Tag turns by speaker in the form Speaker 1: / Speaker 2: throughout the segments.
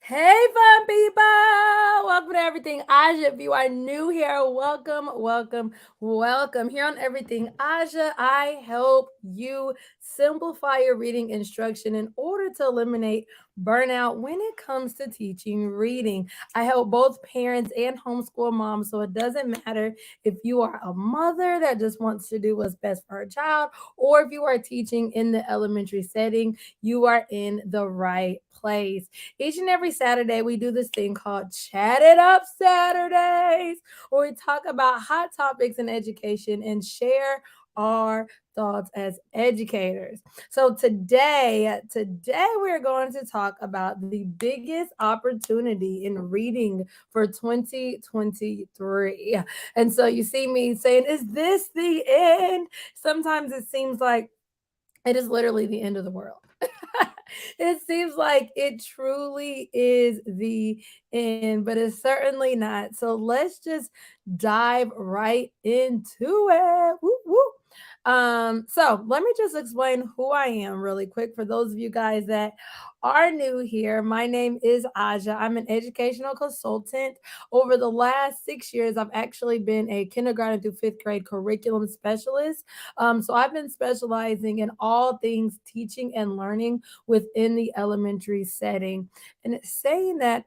Speaker 1: Hey, fun people! Welcome to Everything Aja. If you are new here, welcome, welcome, welcome. Here on Everything Aja, I help you simplify your reading instruction in order to eliminate burnout when it comes to teaching reading. I help both parents and homeschool moms, so it doesn't matter if you are a mother that just wants to do what's best for her child, or if you are teaching in the elementary setting, you are in the right place. Each and every Saturday, we do this thing called Chat It Up Saturdays, where we talk about hot topics in education and share our thoughts as educators. So today we're going to talk about the biggest opportunity in reading for 2023. And so you see me saying, is this the end? Sometimes it seems like it is literally the end of the world. It seems like it truly is the end, but it's certainly not. So let's just dive right into it. Woo, woo. So let me just explain who I am really quick for those of you guys that are new here. My name is Aja. I'm an educational consultant. Over the last 6 years, I've actually been a kindergarten through fifth grade curriculum specialist. So I've been specializing in all things teaching and learning within the elementary setting. And it's saying that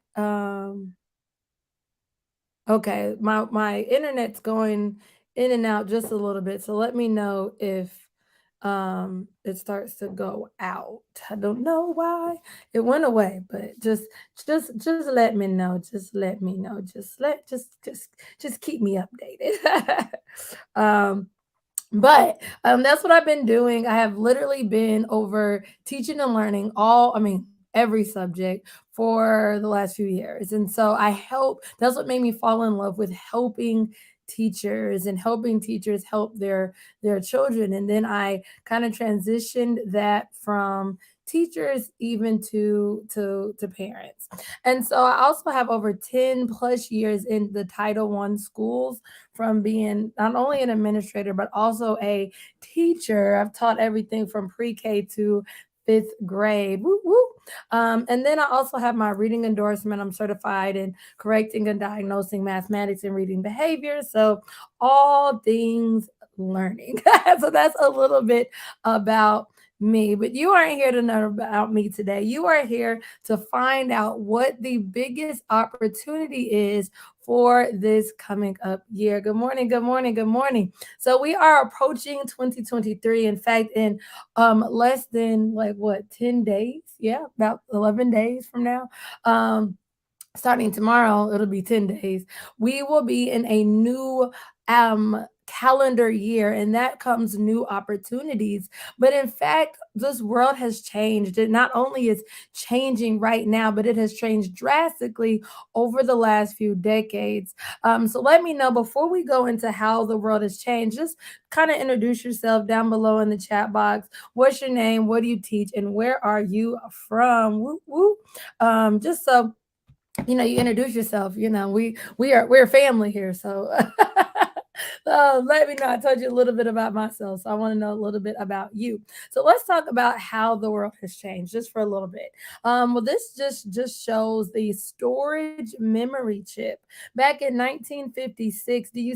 Speaker 1: okay, my internet's going in and out just a little bit. So let me know if it starts to go out. I don't know why it went away, but just let me know. Just let me know. Just keep me updated. um but that's what I've been doing. I have literally been over teaching and learning every subject for the last few years. And so that's what made me fall in love with helping teachers and helping teachers help their children. And then I kind of transitioned that from teachers even to parents. And so I also have over 10 plus years in the Title One schools, from being not only an administrator but also a teacher. I've taught everything from pre-K to fifth grade. Woo, woo. And then I also have my reading endorsement. I'm certified in correcting and diagnosing mathematics and reading behavior. So all things learning. So that's a little bit about me. But you aren't here to know about me today. You are here to find out what the biggest opportunity is for this coming up year. Good morning, good morning, good morning. So we are approaching 2023. In fact, in less than like what 10 days, yeah, about 11 days from now. Starting tomorrow, it'll be 10 days. We will be in a new calendar year, and that comes new opportunities. But in fact, this world has changed. It not only is changing right now, but it has changed drastically over the last few decades. So let me know before we go into how the world has changed. Just kind of introduce yourself down below in the chat box. What's your name? What do you teach? And where are you from? Woo, woo. Just so you introduce yourself. We're a family here, so let me know. I told you a little bit about myself, so I want to know a little bit about you. So let's talk about how the world has changed just for a little bit. Well, this just shows the storage memory chip back in 1956. Do you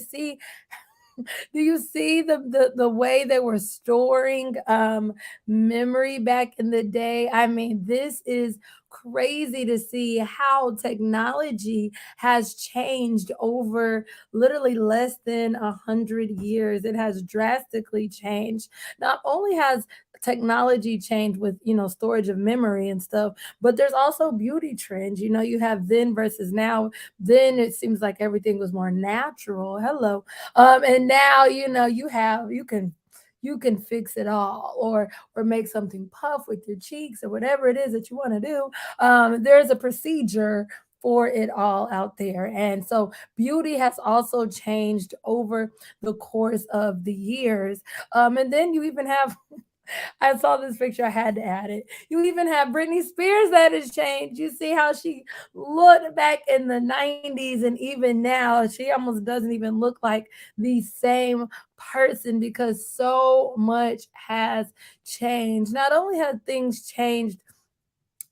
Speaker 1: see the way they were storing memory back in the day? I mean, this is crazy to see how technology has changed over literally less than 100 years. It has drastically changed. Not only has technology changed with storage of memory and stuff, but there's also beauty trends. You have then versus now. Then it seems like everything was more natural. Hello. And now you can fix it all, or make something puff with your cheeks, or whatever it is that you want to do. There's a procedure for it all out there. And so beauty has also changed over the course of the years. And then you even have I saw this picture. I had to add it. You even have Britney Spears that has changed. You see how she looked back in the 90s, and even now, she almost doesn't even look like the same person because so much has changed. Not only have things changed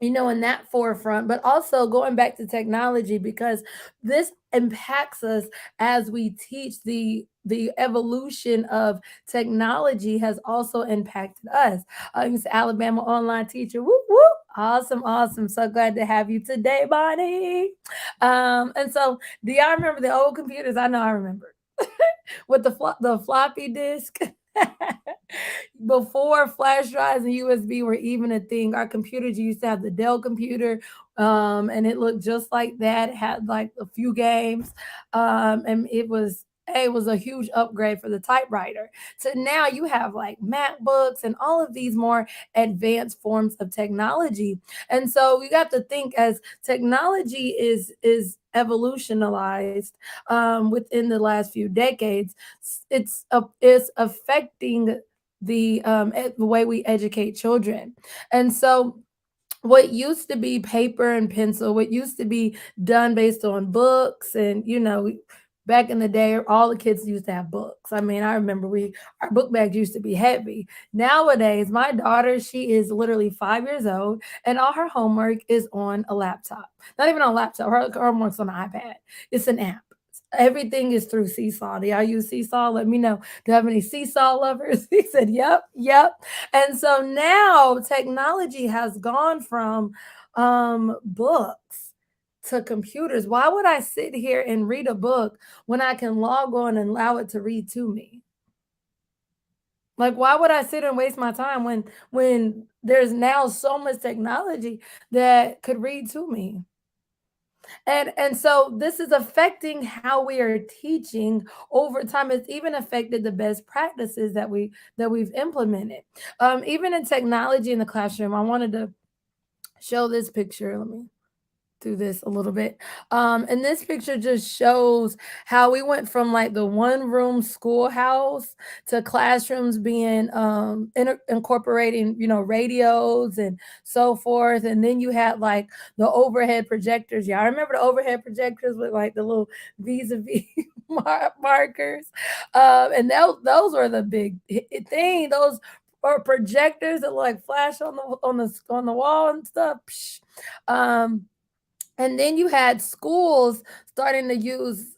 Speaker 1: in that forefront, but also going back to technology because this impacts us as we teach. The evolution of technology has also impacted us. He's an Alabama online teacher. Whoop whoop. Awesome, awesome. So glad to have you today, Bonnie. And so, do y'all remember the old computers? I know I remember with the floppy disk. Before flash drives and USB were even a thing, our computers used to have the Dell computer, and it looked just like that. It had like a few games, and it was a huge upgrade for the typewriter. So now you have like MacBooks and all of these more advanced forms of technology. And so you got to think as technology is evolutionized within the last few decades, it's affecting the way we educate children. And so what used to be paper and pencil, what used to be done based on books, and back in the day, all the kids used to have books. I mean, I remember we our book bags used to be heavy. Nowadays, my daughter, she is literally 5 years old, and all her homework is on a laptop. Not even on a laptop. Her homework's on an iPad. It's an app. Everything is through Seesaw. Do y'all use Seesaw? Let me know. Do you have any Seesaw lovers? He said, "Yep, yep." And so now technology has gone from books to computers. Why would I sit here and read a book when I can log on and allow it to read to me? Like, why would I sit and waste my time when there's now so much technology that could read to me? And so this is affecting how we are teaching over time. It's even affected the best practices that we've implemented. Even in technology in the classroom, I wanted to show this picture. Let me through this a little bit. And this picture just shows how we went from like the one room schoolhouse to classrooms being incorporating, radios and so forth. And then you had like the overhead projectors. Yeah, I remember the overhead projectors with like the little vis-a-vis markers. And those were the big thing. Those or projectors that like flash on the wall and stuff. Psh. Um, and then you had schools starting to use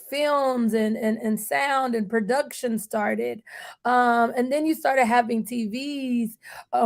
Speaker 1: films and sound and production started, and then you started having TVs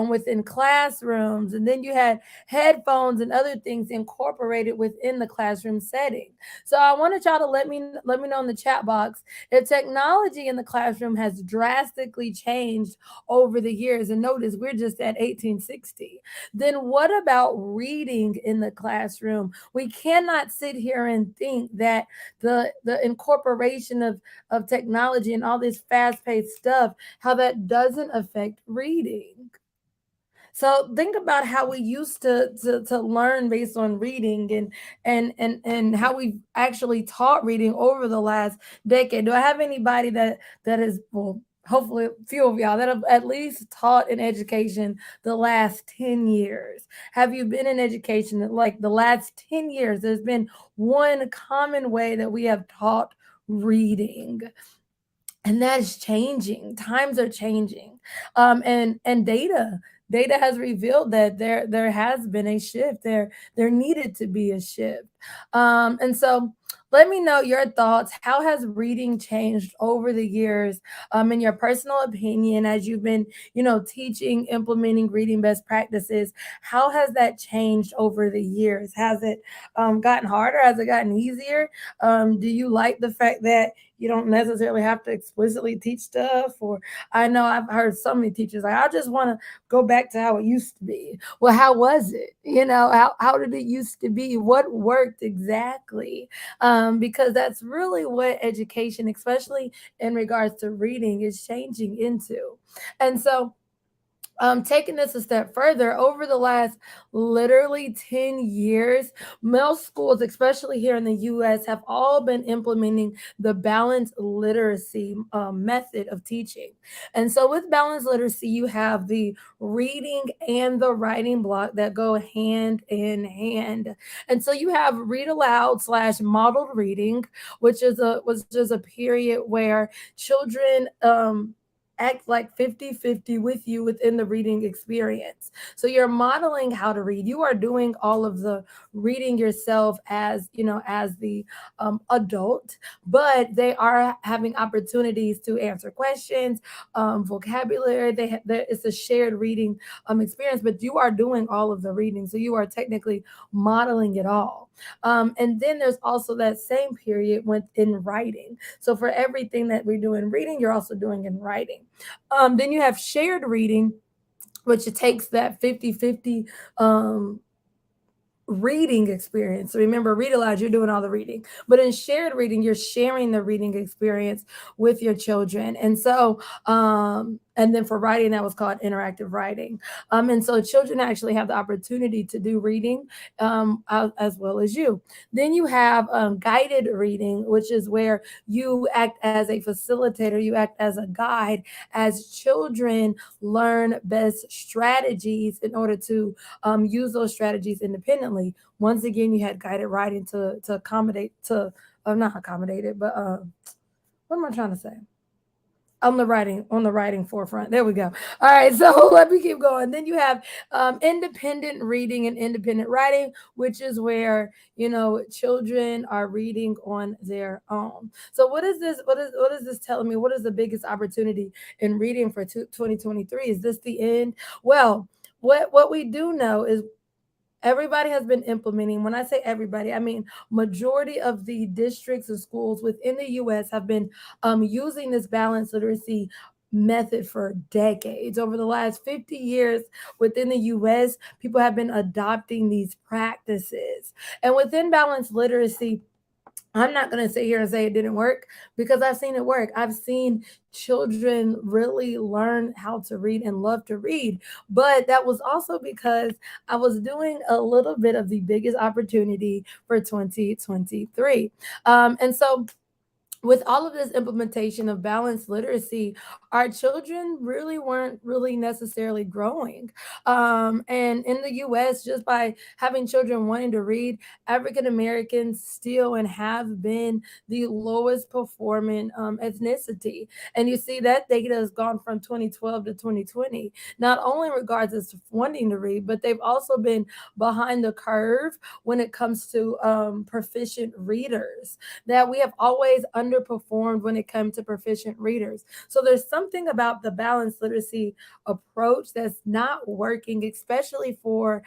Speaker 1: within classrooms, and then you had headphones and other things incorporated within the classroom setting. So I wanted y'all to let me know in the chat box if technology in the classroom has drastically changed over the years. And notice we're just at 1860. Then what about reading in the classroom? We cannot sit here and think that the incorporation of technology and all this fast-paced stuff, how that doesn't affect reading. So think about how we used to learn based on reading and how we actually taught reading over the last decade. Do I have anybody that is, well, hopefully a few of y'all that have at least taught in education the last 10 years? Have you been in education like the last 10 years? There's been one common way that we have taught reading, and that is changing. Times are changing, and data has revealed that there has been a shift. There needed to be a shift, and so let me know your thoughts. How has reading changed over the years, in your personal opinion, as you've been teaching, implementing reading best practices? How has that changed over the years? Has it gotten harder? Has it gotten easier? Do you like the fact that you don't necessarily have to explicitly teach stuff? Or I know I've heard so many teachers like, I just want to go back to how it used to be. Well, how was it? How did it used to be? What worked exactly? Because that's really what education, especially in regards to reading, is changing into. And so taking this a step further, over the last literally 10 years, most schools, especially here in the US, have all been implementing the balanced literacy method of teaching. And so, with balanced literacy, you have the reading and the writing block that go hand in hand. And so, you have read aloud slash modeled reading, which is a period where children act like 50-50 with you within the reading experience. So you're modeling how to read. You are doing all of the reading yourself as, as the adult, but they are having opportunities to answer questions, vocabulary. It's a shared reading experience, but you are doing all of the reading. So you are technically modeling it all. And then there's also that same period in writing. So for everything that we do in reading, you're also doing in writing. Then you have shared reading, which it takes that 50-50 reading experience. So remember, read aloud, you're doing all the reading. But in shared reading, you're sharing the reading experience with your children. And so, and then for writing, that was called interactive writing. And so children actually have the opportunity to do reading as well as you. Then you have guided reading, which is where you act as a facilitator, you act as a guide as children learn best strategies in order to use those strategies independently. Once again, you had guided writing to accommodate to not accommodate it, but what am I trying to say? On the writing forefront. There we go. All right, so let me keep going. Then you have independent reading and independent writing, which is where children are reading on their own. So what is this? What is this telling me? What is the biggest opportunity in reading for 2023? Is this the end? Well, what we do know is everybody has been implementing. When I say everybody, I mean majority of the districts and schools within the US have been using this balanced literacy method for decades. Over the last 50 years within the US, people have been adopting these practices. And within balanced literacy, I'm not going to sit here and say it didn't work because I've seen it work. I've seen children really learn how to read and love to read. But that was also because I was doing a little bit of the biggest opportunity for 2023. And so with all of this implementation of balanced literacy, our children really weren't really necessarily growing. And in the US, just by having children wanting to read, African Americans still and have been the lowest performing ethnicity. And you see that data has gone from 2012 to 2020, not only in regards to wanting to read, but they've also been behind the curve when it comes to proficient readers, that we have always underperformed when it comes to proficient readers. So there's something about the balanced literacy approach that's not working, especially for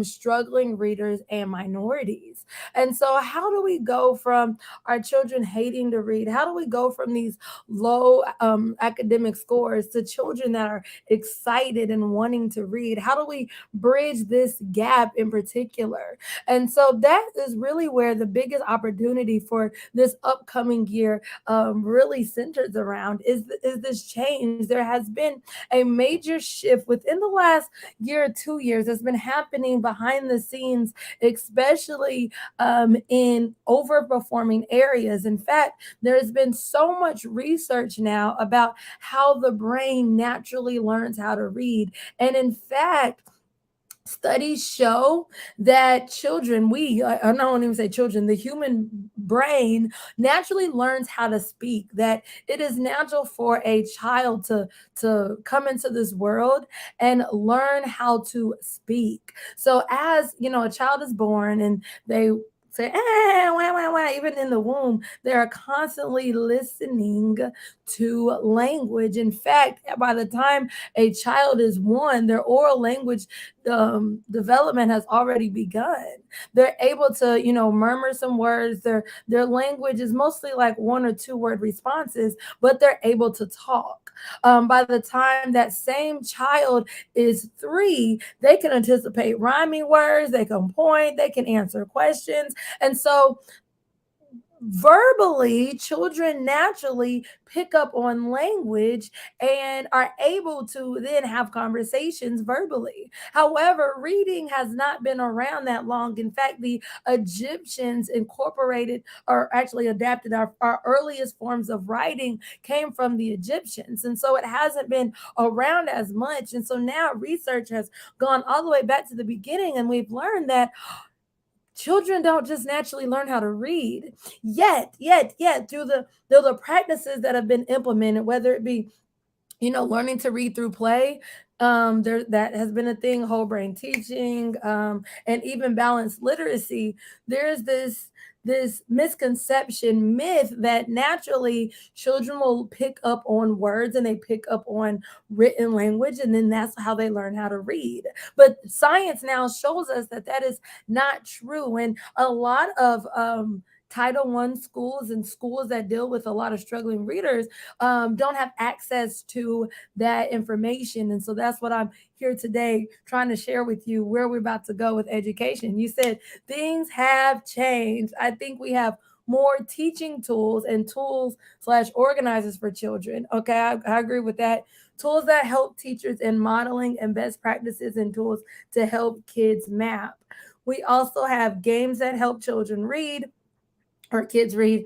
Speaker 1: struggling readers and minorities. And so, how do we go from our children hating to read? How do we go from these low academic scores to children that are excited and wanting to read? How do we bridge this gap in particular? And so, that is really where the biggest opportunity for this upcoming year really centers around is this change. There has been a major shift within the last year or 2 years that's been happening behind the scenes, especially in overperforming areas. In fact, there's been so much research now about how the brain naturally learns how to read. And in fact, studies show that children, I don't even say children, the human brain naturally learns how to speak, that it is natural for a child to come into this world and learn how to speak. So as a child is born and they say wah, wah, wah, even in the womb, they are constantly listening to language. In fact, by the time a child is one, their oral language development has already begun. They're able to, murmur some words. Their language is mostly like one or two word responses, but they're able to talk. By the time that same child is 3, they can anticipate rhyming words, they can point, they can answer questions. And so verbally, children naturally pick up on language and are able to then have conversations verbally. However, reading has not been around that long. In fact, the Egyptians incorporated or actually adapted our earliest forms of writing came from the Egyptians. And so it hasn't been around as much. And so now research has gone all the way back to the beginning, and we've learned that children don't just naturally learn how to read yet through the practices that have been implemented, whether it be learning to read through play. There that has been a thing, whole brain teaching, and even balanced literacy. There's this misconception myth that naturally children will pick up on words and they pick up on written language, and then that's how they learn how to read. But science now shows us that that is not true, and a lot of Title I schools and schools that deal with a lot of struggling readers don't have access to that information. And so that's what I'm here today trying to share with you, where we're about to go with education. You said things have changed. I think we have more teaching tools and tools slash organizers for children. Okay, I agree with that. Tools that help teachers in modeling and best practices, and tools to help kids map. We also have games that help children read, or kids read,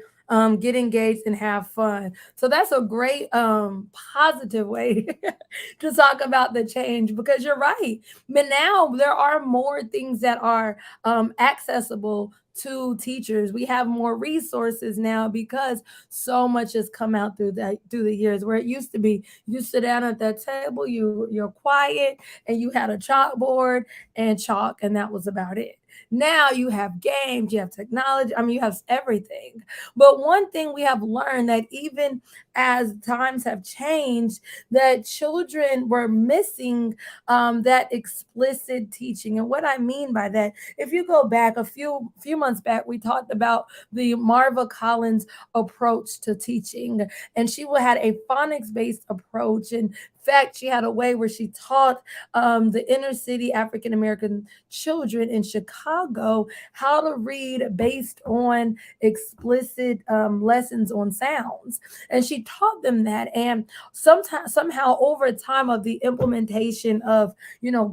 Speaker 1: get engaged and have fun. So that's a great positive way to talk about the change, because you're right. But now there are more things that are accessible to teachers. We have more resources now because so much has come out through the years, where it used to be you sit down at that table, you're quiet, and you had a chalkboard and chalk, and that was about it. Now you have games, you have technology, I mean, you have everything. But one thing we have learned, that even as times have changed, that children were missing that explicit teaching. And what I mean by that, if you go back a few months back, we talked about the Marva Collins approach to teaching, and she had a phonics based approach. In fact, she had a way where she taught the inner city African American children in Chicago how to read based on explicit lessons on sounds. And she taught them that. And sometimes, somehow, over time of the implementation of,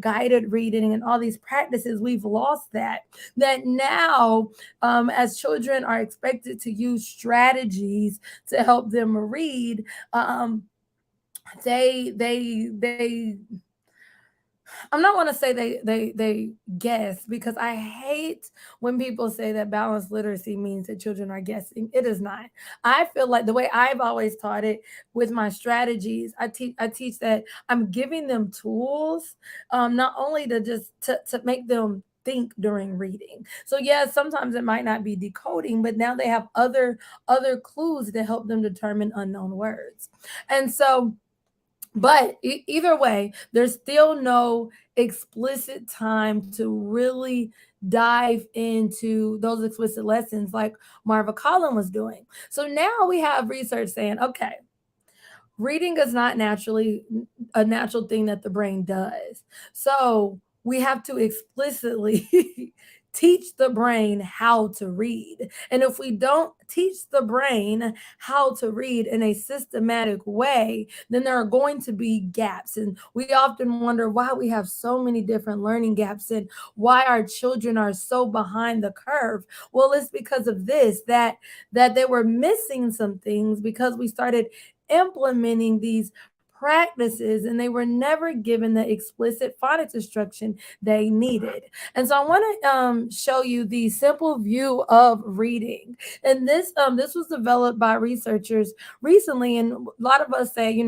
Speaker 1: guided reading and all these practices, we've lost that. That now, as children are expected to use strategies to help them read, they I'm not want to say they guess, because I hate when people say that balanced literacy means that children are guessing. It is not. I feel like the way I've always taught it with my strategies, I teach that I'm giving them tools, not only to make them think during reading. So yes, sometimes it might not be decoding, but now they have other clues to help them determine unknown words. And so, but either way, there's still no explicit time to really dive into those explicit lessons like Marva Collin was doing. So now we have research saying, okay, reading is not naturally a natural thing that the brain does. So we have to explicitly teach the brain how to read. And if we don't teach the brain how to read in a systematic way, then there are going to be gaps. And we often wonder why we have so many different learning gaps and why our children are so behind the curve. Well, it's because of this, that they were missing some things because we started implementing these practices and they were never given the explicit phonics instruction they needed. And so I want to show you the simple view of reading. And this was developed by researchers recently, and a lot of us say,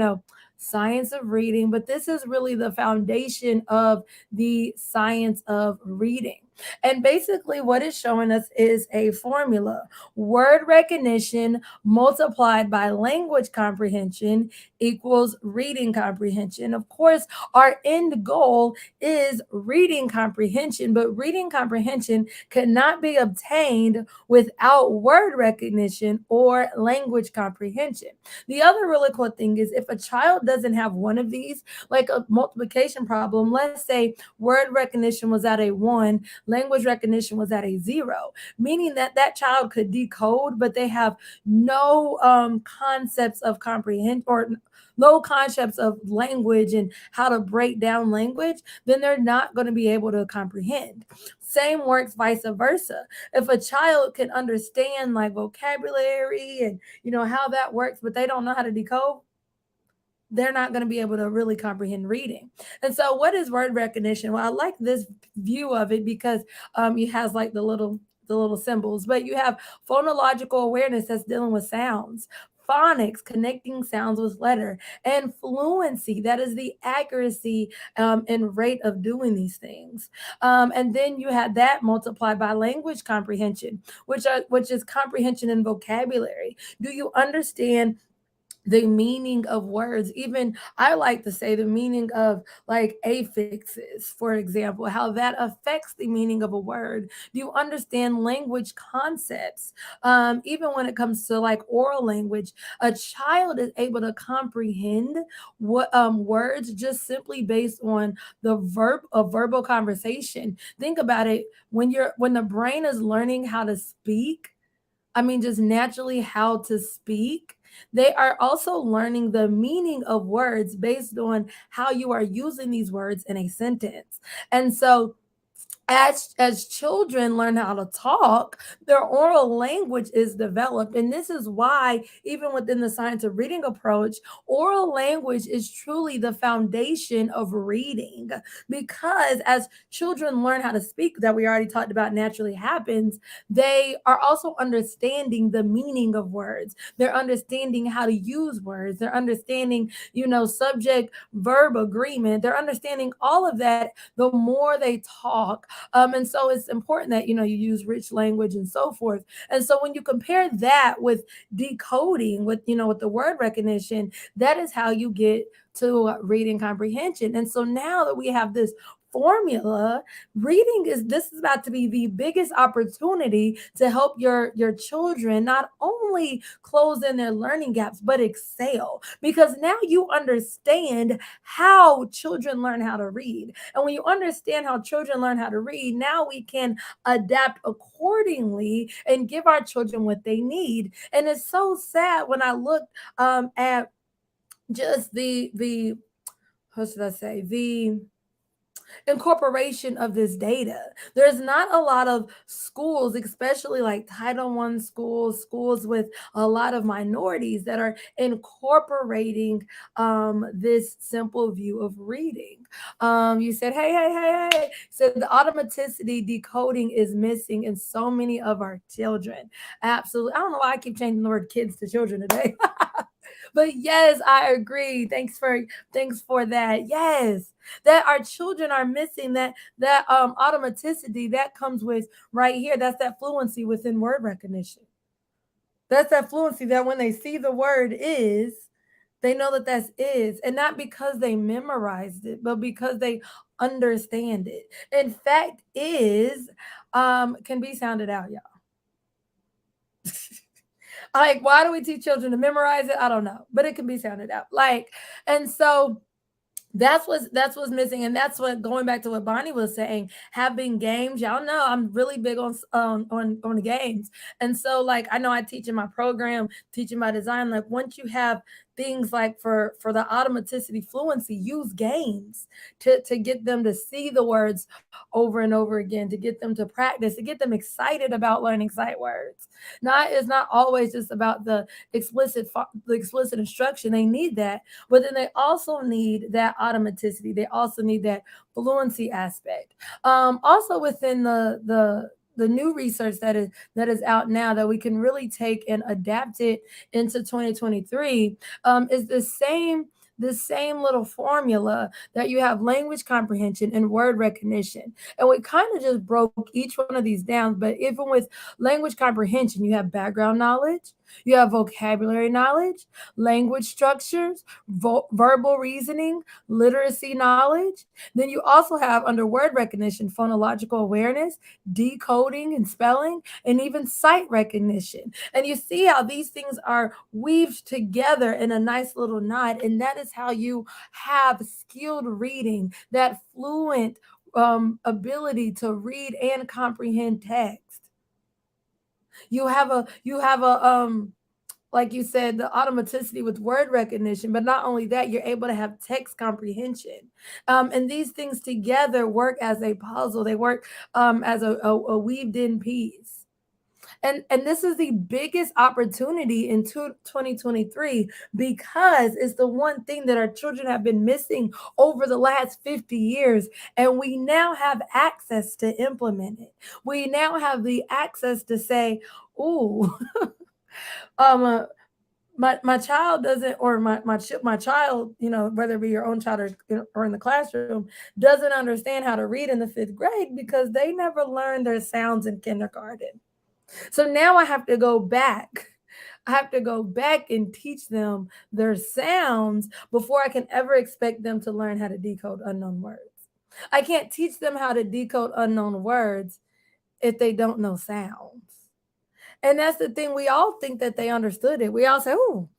Speaker 1: science of reading, but this is really the foundation of the science of reading. And basically, what it's showing us is a formula: word recognition multiplied by language comprehension equals reading comprehension. Of course, our end goal is reading comprehension, but reading comprehension cannot be obtained without word recognition or language comprehension. The other really cool thing is, if a child doesn't have one of these, like a multiplication problem, let's say word recognition was at a 1, language recognition was at a 0, meaning that that child could decode, but they have no concepts of comprehend, or no concepts of language and how to break down language, then they're not going to be able to comprehend. Same works vice versa. If a child can understand like vocabulary and how that works, but they don't know how to decode, they're not going to be able to really comprehend reading. And so, what is word recognition? Well, I like this view of it because it has like the little symbols, but you have phonological awareness that's dealing with sounds. phonics, connecting sounds with letter, and fluency, that is the accuracy and rate of doing these things. And then you had that multiplied by language comprehension, which is comprehension and vocabulary. Do you understand the meaning of words? Even I like to say the meaning of like affixes, for example, how that affects the meaning of a word. Do you understand language concepts? Even when it comes to like oral language, a child is able to comprehend what words just simply based on the verb of verbal conversation. Think about it, when the brain is learning how to speak, I mean, just naturally how to speak. They are also learning the meaning of words based on how you are using these words in a sentence. And so as children learn how to talk, their oral language is developed. And this is why, even within the science of reading approach, oral language is truly the foundation of reading. Because as children learn how to speak, that we already talked about naturally happens, they are also understanding the meaning of words. They're understanding how to use words. They're understanding, subject verb agreement. They're understanding all of that the more they talk. And so it's important that you use rich language and so forth. And so when you compare that with decoding, with the word recognition, that is how you get to reading comprehension. And so now that we have this formula, reading is this is about to be the biggest opportunity to help your children not only close in their learning gaps but excel, because now you understand how children learn how to read. And when you understand how children learn how to read, now we can adapt accordingly and give our children what they need. And it's so sad when I look at just the how should I say, the incorporation of this data. There's not a lot of schools, especially like Title I schools, schools with a lot of minorities that are incorporating this simple view of reading. You said, hey, hey, hey, hey. So the automaticity decoding is missing in so many of our children. Absolutely. I don't know why I keep changing the word kids to children today. But yes, I agree. Thanks for that. Yes, that our children are missing that automaticity that comes with right here. That's that fluency within word recognition. That's that fluency that when they see the word is, they know that that's is, and not because they memorized it, but because they understand it. In fact, is can be sounded out, y'all. Like, why do we teach children to memorize it? I don't know, but it can be sounded out. Like, and so that's what's missing, and that's what, going back to what Bonnie was saying, having games. Y'all know I'm really big on the games, and so like I know I teach in my program, teaching my design. Like once you have things like for the automaticity fluency, use games to get them to see the words over and over again, to get them to practice, to get them excited about learning sight words. Not It's not always just about the explicit instruction. They need that, but then they also need that automaticity. They also need that fluency aspect. Also within the new research that is out now that we can really take and adapt it into 2023 is the same little formula that you have language comprehension and word recognition. And we kind of just broke each one of these down. But even with language comprehension, you have background knowledge, you have vocabulary knowledge, language structures, verbal reasoning, literacy knowledge. Then you also have under word recognition, phonological awareness, decoding and spelling, and even sight recognition. And you see how these things are weaved together in a nice little knot. And that is how you have skilled reading, that fluent ability to read and comprehend text. You have a like you said, the automaticity with word recognition, but not only that, you're able to have text comprehension. And these things together work as a puzzle. They work as a weaved in piece. And this is the biggest opportunity in 2023, because it's the one thing that our children have been missing over the last 50 years. And we now have access to implement it. We now have the access to say, ooh, um, uh, my child doesn't, or my child, whether it be your own child or in the classroom, doesn't understand how to read in the fifth grade because they never learned their sounds in kindergarten. So now I have to go back. I have to go back and teach them their sounds before I can ever expect them to learn how to decode unknown words. I can't teach them how to decode unknown words if they don't know sounds. And that's the thing. We all think that they understood it. We all say, oh,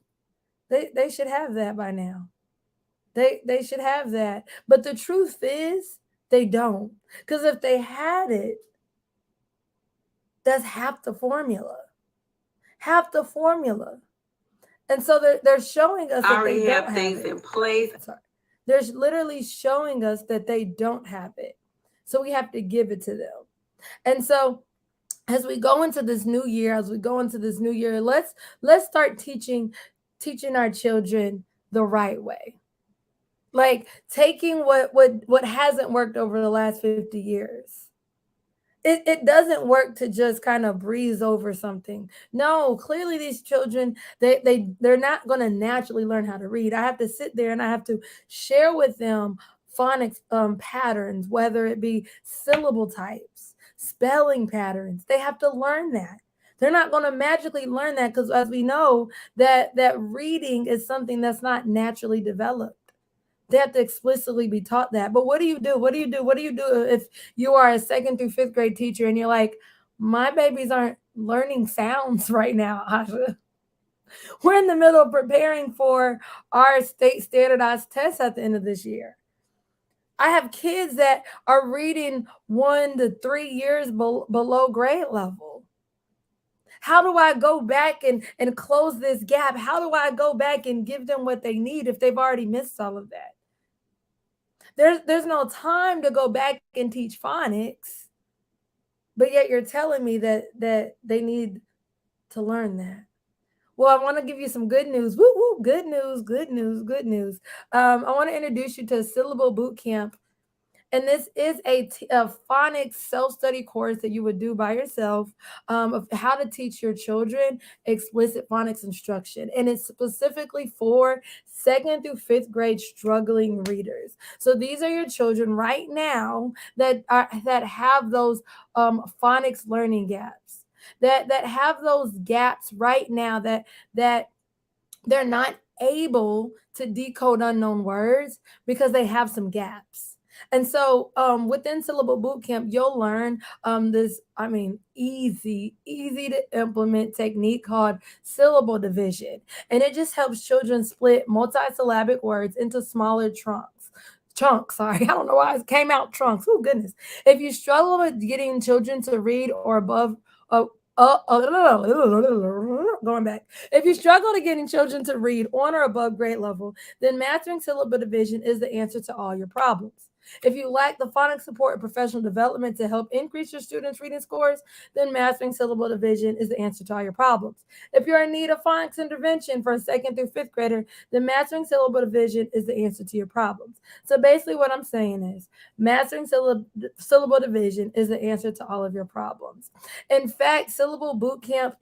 Speaker 1: they should have that by now. They should have that. But the truth is they don't. Because if they had it, that's half the formula. Half the formula. And so they're showing us that they
Speaker 2: Already
Speaker 1: don't
Speaker 2: have
Speaker 1: have
Speaker 2: things
Speaker 1: it.
Speaker 2: in place.
Speaker 1: Sorry. They're literally showing us that they don't have it. So we have to give it to them. And so as we go into this new year, let's start teaching our children the right way. Like taking what hasn't worked over the last 50 years. It doesn't work to just kind of breeze over something. No, clearly these children, they're not going to naturally learn how to read. I have to sit there and I have to share with them phonics patterns, whether it be syllable types, spelling patterns. They have to learn that. They're not going to magically learn that because, as we know, that reading is something that's not naturally developed. They have to explicitly be taught that. But what do you do? What do you do? What do you do if you are a second through fifth grade teacher and you're like, my babies aren't learning sounds right now, Asha? We're in the middle of preparing for our state standardized tests at the end of this year. I have kids that are reading 1 to 3 years below grade level. How do I go back and close this gap? How do I go back and give them what they need if they've already missed all of that? There's no time to go back and teach phonics, but yet you're telling me that they need to learn that. Well, I want to give you some good news. Woo woo, good news, good news, good news. I want to introduce you to Syllable Boot Camp. And this is a phonics self-study course that you would do by yourself, of how to teach your children explicit phonics instruction. And it's specifically for second through fifth grade struggling readers. So these are your children right now that have those phonics learning gaps, that have those gaps right now, that they're not able to decode unknown words because they have some gaps. And so within Syllable Bootcamp, you'll learn this, easy to implement technique called syllable division. And it just helps children split multisyllabic words into smaller chunks. Sorry, I don't know why it came out trunks. Oh goodness. If you struggle with getting children to read or above uh, going back. If you struggle to getting children to read on or above grade level, then mastering syllable division is the answer to all your problems. If you lack the phonics support and professional development to help increase your students' reading scores, then mastering syllable division is the answer to all your problems. If you're in need of phonics intervention for a second through fifth grader, then mastering syllable division is the answer to your problems. So basically, what I'm saying is mastering syllable division is the answer to all of your problems. In fact, Syllable Bootcamp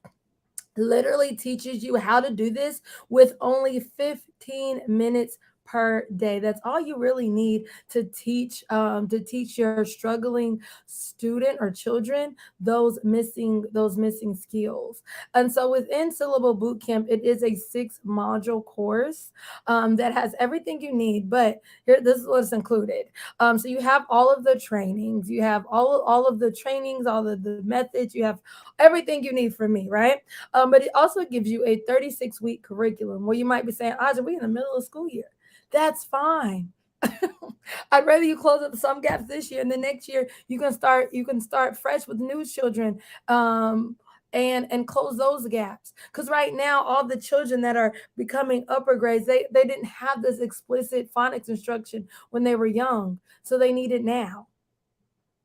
Speaker 1: literally teaches you how to do this with only 15 minutes per day. That's all you really need to teach your struggling student or children those missing skills. And so within Syllable Bootcamp, it is a 6 module course that has everything you need. But here, this is what's included. So you have all of the trainings, you have all of the trainings, all of the methods, you have everything you need from me, right? But it also gives you a 36-week curriculum where you might be saying, Aja, we in the middle of school year. That's fine. I'd rather you close up some gaps this year and the next year you can start fresh with new children, and close those gaps. Because right now, all the children that are becoming upper grades, they didn't have this explicit phonics instruction when they were young. So they need it now.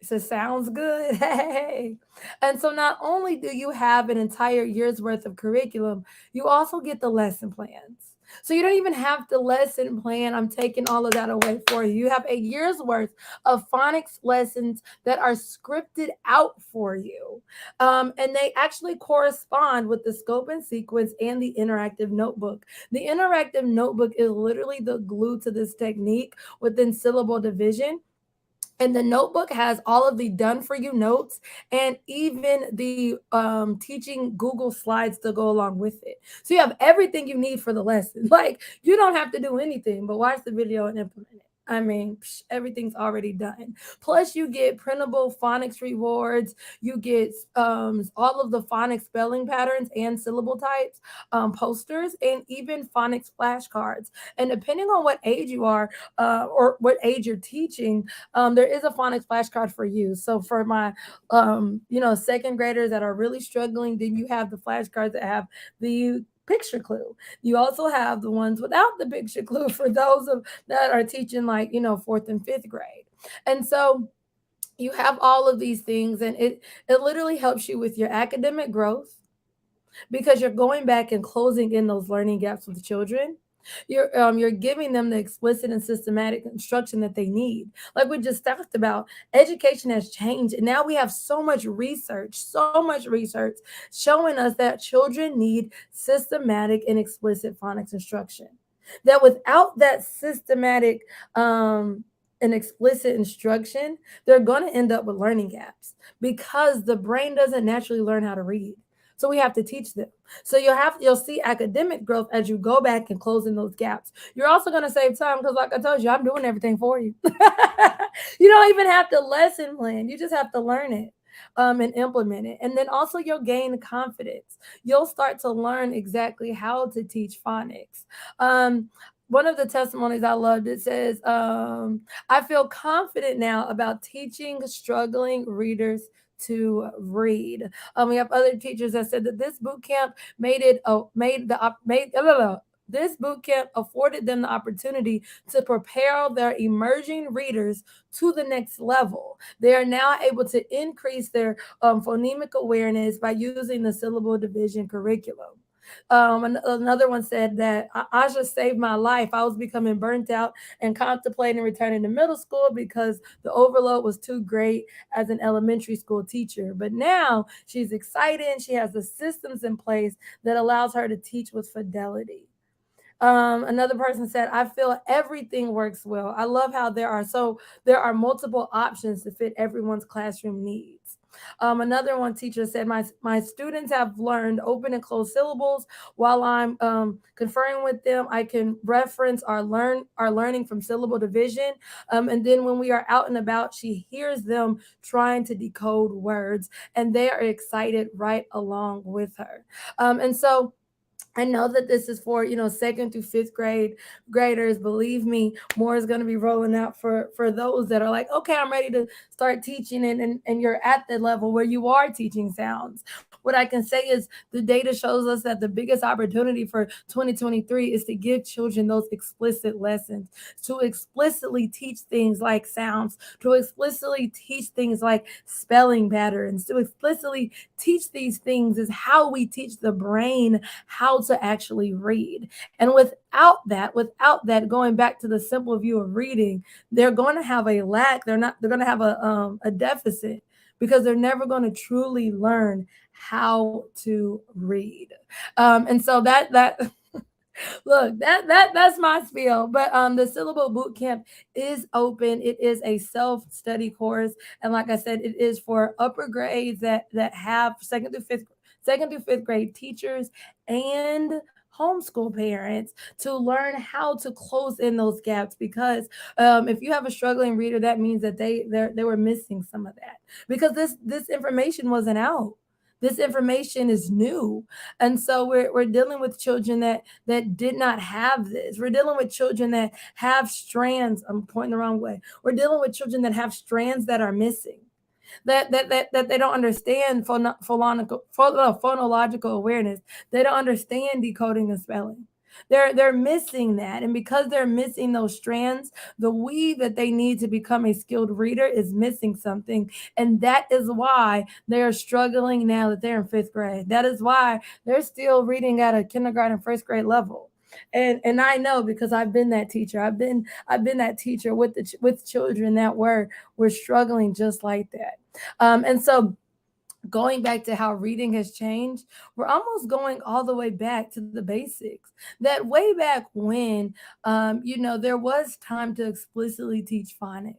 Speaker 1: So sounds good. Hey. And so not only do you have an entire year's worth of curriculum, you also get the lesson plans. So you don't even have the lesson plan. I'm taking all of that away for you. You have a year's worth of phonics lessons that are scripted out for you. And they actually correspond with the scope and sequence and the interactive notebook. The interactive notebook is literally the glue to this technique within syllable division, and the notebook has all of the done for you notes and even the teaching Google slides to go along with it. So you have everything you need for the lesson. Like, you don't have to do anything but watch the video and implement it. I mean, everything's already done. Plus, you get printable phonics rewards. You get all of the phonics spelling patterns and syllable types, posters, and even phonics flashcards. And depending on what age you are, or what age you're teaching, there is a phonics flashcard for you. So for my, second graders that are really struggling, then you have the flashcards that have the picture clue. You also have the ones without the picture clue for those of that are teaching, like, fourth and fifth grade. And so you have all of these things, and it literally helps you with your academic growth, because you're going back and closing in those learning gaps with children. You're giving them the explicit and systematic instruction that they need. Like we just talked about, education has changed, and now we have so much research showing us that children need systematic and explicit phonics instruction. That without that systematic and explicit instruction, they're going to end up with learning gaps because the brain doesn't naturally learn how to read. So we have to teach them. So you'll see academic growth as you go back and close in those gaps. You're also going to save time because, like I told you, I'm doing everything for you. You don't even have to lesson plan. You just have to learn it, and implement it. And then also you'll gain confidence. You'll start to learn exactly how to teach phonics. One of the testimonies I loved, it says, I feel confident now about teaching struggling readers to read. We have other teachers that said that this boot camp made it made the op- made blah, blah, blah. This boot camp afforded them the opportunity to prepare their emerging readers to the next level. They are now able to increase their phonemic awareness by using the syllable division curriculum. Another one said that Aja saved my life. I was becoming burnt out and contemplating returning to middle school because the overload was too great as an elementary school teacher. But now she's excited and she has the systems in place that allows her to teach with fidelity. Another person said, I feel everything works well. I love how there are multiple options to fit everyone's classroom needs. Another one teacher said, my students have learned open and closed syllables. While I'm conferring with them, I can reference our learning from syllable division. And then when we are out and about, she hears them trying to decode words, and they are excited right along with her. And so I know that this is for, second through fifth graders. Believe me, more is going to be rolling out for those that are like, okay, I'm ready to start teaching, and you're at the level where you are teaching sounds. What I can say is the data shows us that the biggest opportunity for 2023 is to give children those explicit lessons, to explicitly teach things like sounds, to explicitly teach things like spelling patterns, to explicitly teach these things is how we teach the brain how to actually read. And without that, going back to the simple view of reading, they're going to have a lack. They're going to have a deficit because they're never going to truly learn how to read. And so that look, that's my spiel. But the syllable boot camp is open. It is a self-study course, and like I said, it is for upper grades that have second through fifth grade teachers and homeschool parents to learn how to close in those gaps, because if you have a struggling reader, that means that they were missing some of that, because this information wasn't out. This information is new. And so we're dealing with children that did not have this. We're dealing with children that have strands. I'm pointing the wrong way. We're dealing with children that have strands that are missing, that they don't understand phonological awareness. They don't understand decoding and spelling. They're missing that, and because they're missing those strands, the weave that they need to become a skilled reader is missing something, and that is why they are struggling now that they're in fifth grade. That is why they're still reading at a kindergarten, first grade level. And I know because I've been that teacher. I've been that teacher with with children that were struggling just like that. And so going back to how reading has changed, we're almost going all the way back to the basics. That way back when, there was time to explicitly teach phonics.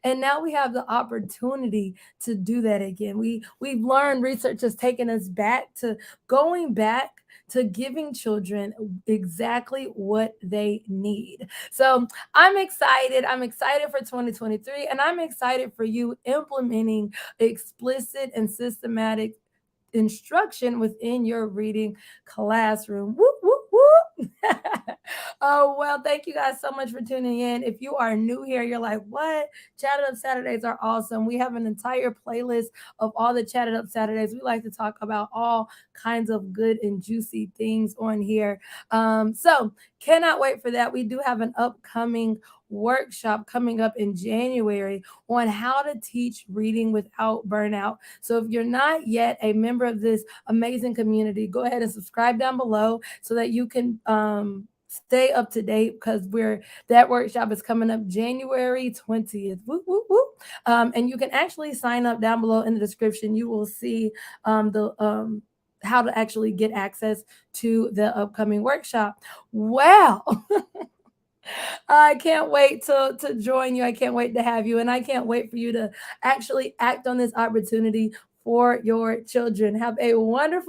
Speaker 1: And now we have the opportunity to do that again. We've learned, research has taken us back to going back to giving children exactly what they need. So I'm excited. I'm excited for 2023, and I'm excited for you implementing explicit and systematic instruction within your reading classroom. Whoop, whoop, whoop. Oh, well, thank you guys so much for tuning in. If you are new here, you're like, what? Chatted Up Saturdays are awesome. We have an entire playlist of all the Chatted Up Saturdays. We like to talk about all kinds of good and juicy things on here. So cannot wait for that. We do have an upcoming workshop coming up in January on how to teach reading without burnout. So if you're not yet a member of this amazing community, go ahead and subscribe down below so that you can stay up to date because we're that workshop is coming up January 20th. Woo, woo, woo. And you can actually sign up down below in the description. You will see the how to actually get access to the upcoming workshop. Well, I can't wait to join you. I can't wait to have you. And I can't wait for you to actually act on this opportunity for your children. Have a wonderful